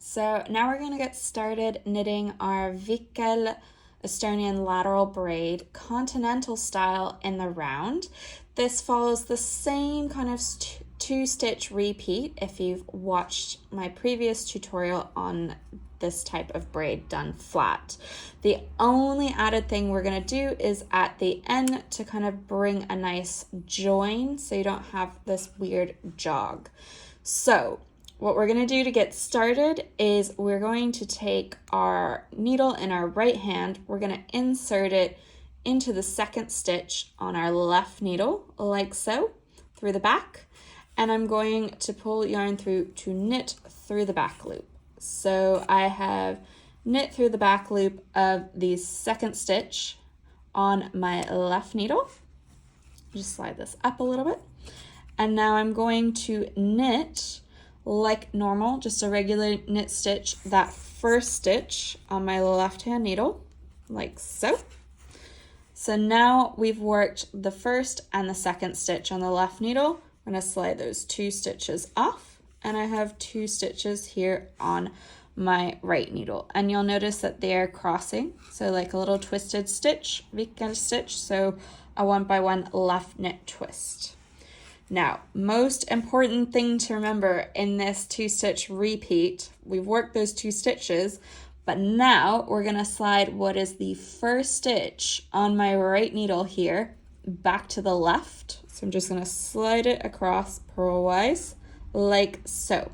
So now we're going to get started knitting our Vikkel Estonian Lateral Braid Continental style in the round. This follows the same kind of two-stitch repeat if you've watched my previous tutorial on this type of braid done flat. The only added thing we're going to do is at the end to kind of bring a nice join so you don't have this weird jog. So what we're going to do to get started is we're going to take our needle in our right hand, we're going to insert it into the second stitch on our left needle, like so, through the back, and I'm going to pull yarn through to knit through the back loop. So I have knit through the back loop of the second stitch on my left needle. Just slide this up a little bit. And now I'm going to knit like normal, just a regular knit stitch, that first stitch on my left hand needle, like so. So now we've worked the first and the second stitch on the left needle. I'm going to slide those two stitches off, and I have two stitches here on my right needle, and you'll notice that they are crossing, so like a little twisted stitch, Vikkel stitch, so a 1 by 1 left knit twist. Now, most important thing to remember in this two-stitch repeat, we've worked those two stitches, but now we're going to slide what is the first stitch on my right needle here back to the left. So I'm just going to slide it across purlwise like so.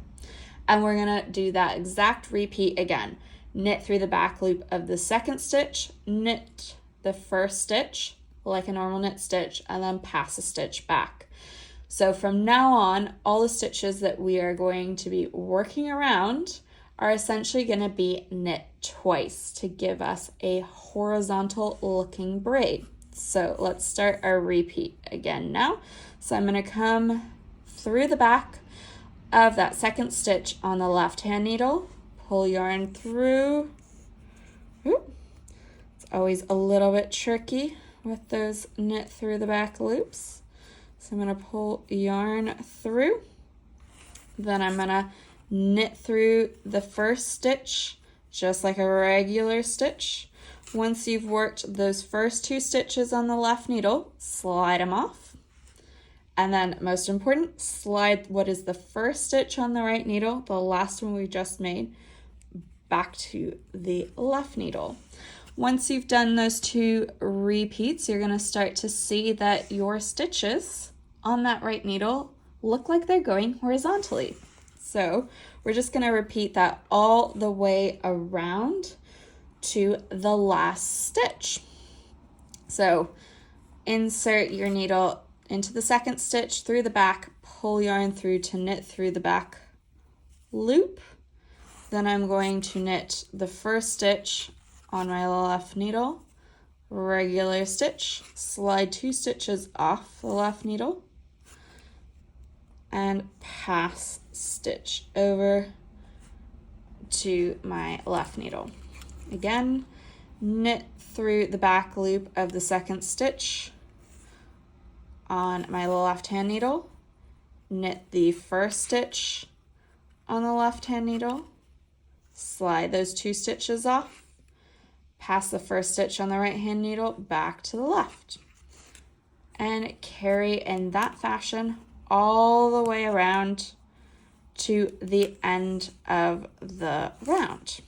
And we're going to do that exact repeat again. Knit through the back loop of the second stitch, knit the first stitch like a normal knit stitch, and then pass a stitch back. So from now on, all the stitches that we are going to be working around are essentially going to be knit twice to give us a horizontal looking braid. So let's start our repeat again now. So I'm going to come through the back of that second stitch on the left hand needle, pull yarn through. It's always a little bit tricky with those knit through the back loops. So I'm going to pull yarn through, then I'm going to knit through the first stitch just like a regular stitch. Once you've worked those first two stitches on the left needle, slide them off. And then most important, slide what is the first stitch on the right needle, the last one we just made, back to the left needle. Once you've done those two repeats, you're going to start to see that your stitches on that right needle look like they're going horizontally. So we're just going to repeat that all the way around to the last stitch. So insert your needle into the second stitch through the back, pull yarn through to knit through the back loop. Then I'm going to knit the first stitch on my left needle, regular stitch, slide two stitches off the left needle, and pass stitch over to my left needle. Again, knit through the back loop of the second stitch on my left hand needle, knit the first stitch on the left hand needle, slide those two stitches off, pass the first stitch on the right hand needle back to the left, and carry in that fashion all the way around to the end of the round.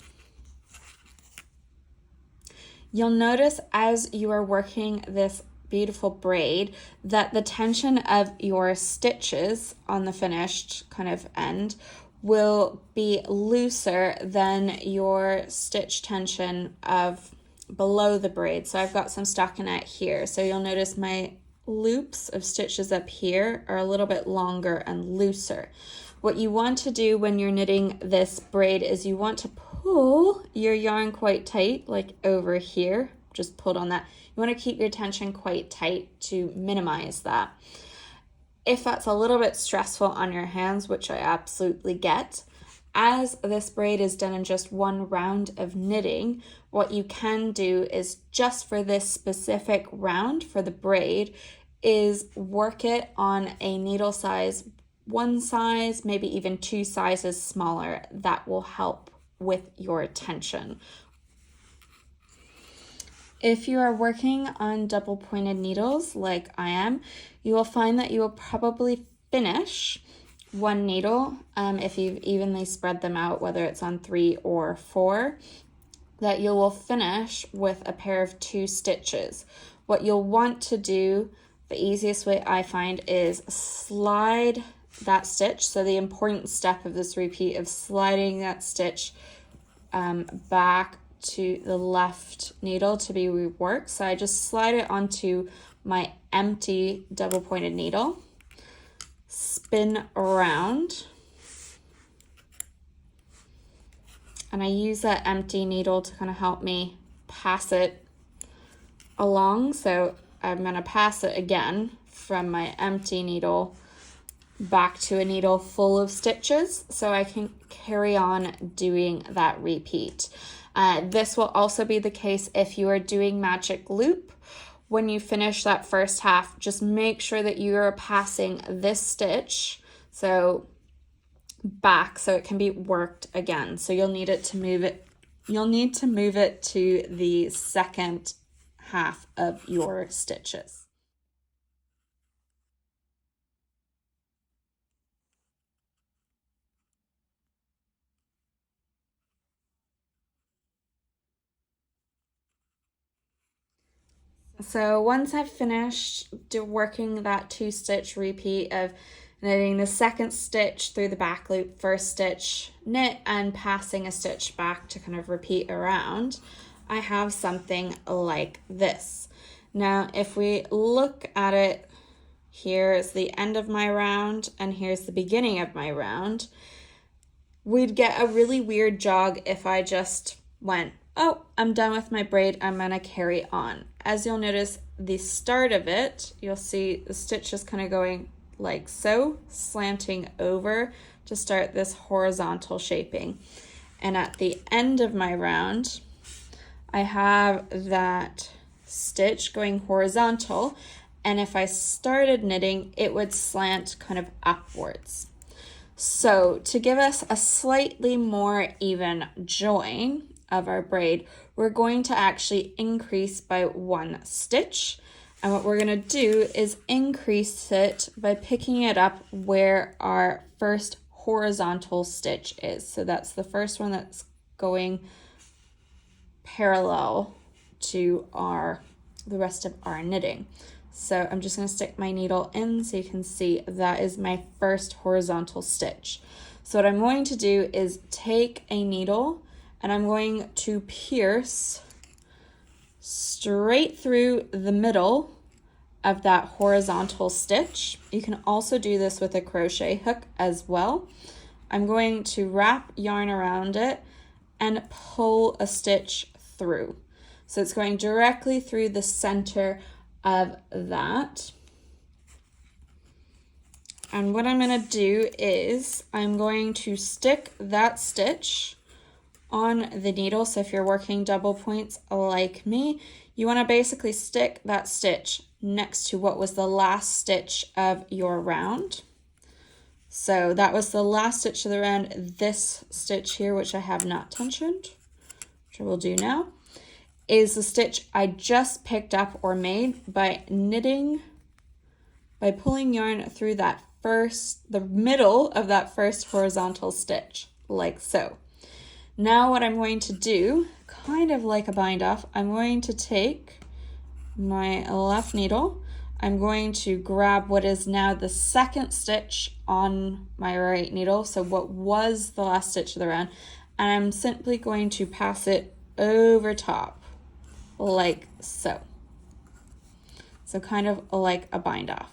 You'll notice as you are working this beautiful braid that the tension of your stitches on the finished kind of end will be looser than your stitch tension of below the braid. So I've got some stockinette here. So you'll notice my loops of stitches up here are a little bit longer and looser. What you want to do when you're knitting this braid is you want to pull your yarn quite tight, like over here, just pulled on that. You want to keep your tension quite tight to minimize that. If that's a little bit stressful on your hands, which I absolutely get, as this braid is done in just one round of knitting, what you can do is just for this specific round for the braid is work it on a needle size one size, maybe even 2 sizes smaller. That will help with your tension. If you are working on double pointed needles like I am, you will find that you will probably finish one needle, if you've evenly spread them out, whether it's on 3 or 4, that you will finish with a pair of 2 stitches. What you'll want to do, the easiest way I find, is slide that stitch. So the important step of this repeat of sliding that stitch back to the left needle to be reworked. So I just slide it onto my empty double pointed needle, spin around, and I use that empty needle to kind of help me pass it along. So I'm going to pass it again from my empty needle back to a needle full of stitches so I can carry on doing that repeat. This will also be the case if you are doing magic loop. When you finish that first half, just make sure that you are passing this stitch back so it can be worked again. So you'll need to move it to the second half of your stitches. So once I've finished working that 2-stitch repeat of knitting the second stitch through the back loop, first stitch, knit, and passing a stitch back to kind of repeat around, I have something like this. Now, if we look at it, here's the end of my round and here's the beginning of my round. We'd get a really weird jog if I just went, oh, I'm done with my braid, I'm gonna carry on. As you'll notice, the start of it, you'll see the stitch is kind of going like so, slanting over to start this horizontal shaping. And at the end of my round, I have that stitch going horizontal, and if I started knitting, it would slant kind of upwards. So to give us a slightly more even join of our braid, we're going to actually increase by 1 stitch. And what we're going to do is increase it by picking it up where our first horizontal stitch is. So that's the first one that's going parallel to the rest of our knitting. So I'm just going to stick my needle in so you can see that is my first horizontal stitch. So what I'm going to do is take a needle and I'm going to pierce straight through the middle of that horizontal stitch. You can also do this with a crochet hook as well. I'm going to wrap yarn around it and pull a stitch through. So it's going directly through the center of that. And what I'm going to do is I'm going to stick that stitch on the needle. So if you're working double points like me, you want to basically stick that stitch next to what was the last stitch of your round. So that was the last stitch of the round. This stitch here, which I have not tensioned, which I will do now, is the stitch I just picked up or made by pulling yarn through the middle of that first horizontal stitch, like so. Now what I'm going to do, kind of like a bind off, I'm going to take my left needle, I'm going to grab what is now the second stitch on my right needle, so what was the last stitch of the round, and I'm simply going to pass it over top, like so. So kind of like a bind off.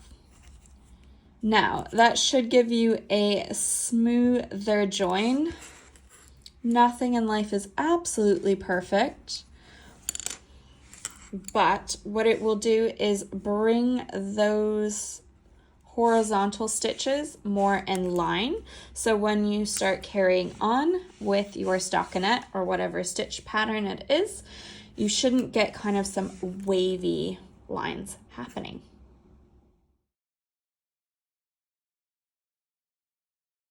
Now, that should give you a smoother join. Nothing in life is absolutely perfect, but what it will do is bring those horizontal stitches more in line. So when you start carrying on with your stockinette or whatever stitch pattern it is, you shouldn't get kind of some wavy lines happening.